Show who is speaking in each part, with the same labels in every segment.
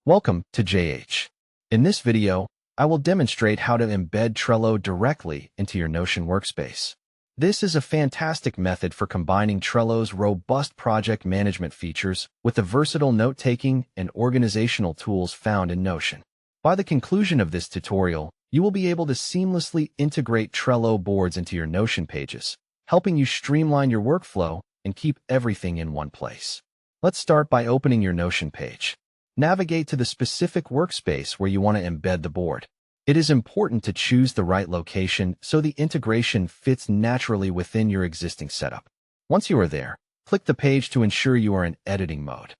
Speaker 1: Welcome to JH. In this video, I will demonstrate how to embed Trello directly into your Notion workspace. This is a fantastic method for combining Trello's robust project management features with the versatile note-taking and organizational tools found in Notion. By the conclusion of this tutorial, you will be able to seamlessly integrate Trello boards into your Notion pages, helping you streamline your workflow and keep everything in one place. Let's start by opening your Notion page. Navigate to the specific workspace where you want to embed the board. It is important to choose the right location so the integration fits naturally within your existing setup. Once you are there, click the page to ensure you are in editing mode.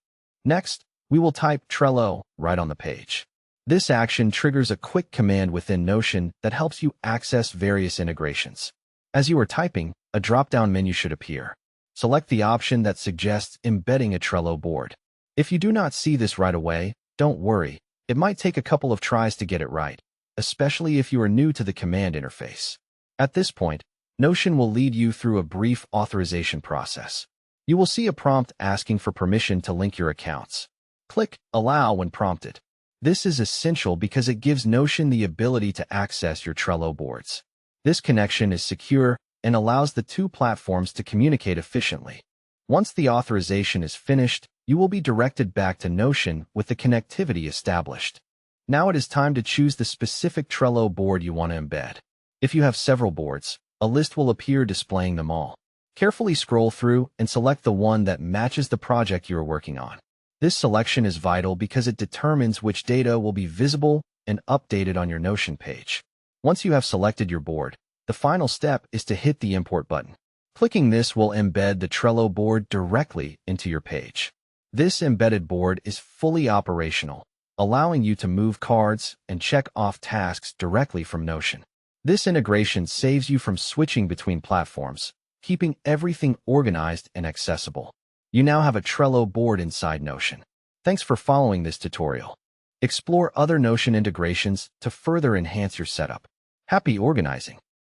Speaker 1: Next, we will type Trello right on the page. This action triggers a quick command within Notion that helps you access various integrations. As you are typing, a drop-down menu should appear. Select the option that suggests embedding a Trello board. If you do not see this right away, don't worry. It might take a couple of tries to get it right, especially if you are new to the command interface. At this point, Notion will lead you through a brief authorization process. You will see a prompt asking for permission to link your accounts. Click Allow when prompted. This is essential because it gives Notion the ability to access your Trello boards. This connection is secure and allows the two platforms to communicate efficiently. Once the authorization is finished, you will be directed back to Notion with the connectivity established. Now it is time to choose the specific Trello board you want to embed. If you have several boards, a list will appear displaying them all. Carefully scroll through and select the one that matches the project you are working on. This selection is vital because it determines which data will be visible and updated on your Notion page. Once you have selected your board, the final step is to hit the Import button. Clicking this will embed the Trello board directly into your page. This embedded board is fully operational, allowing you to move cards and check off tasks directly from Notion. This integration saves you from switching between platforms, keeping everything organized and accessible. You now have a Trello board inside Notion. Thanks for following this tutorial. Explore other Notion integrations to further enhance your setup. Happy organizing!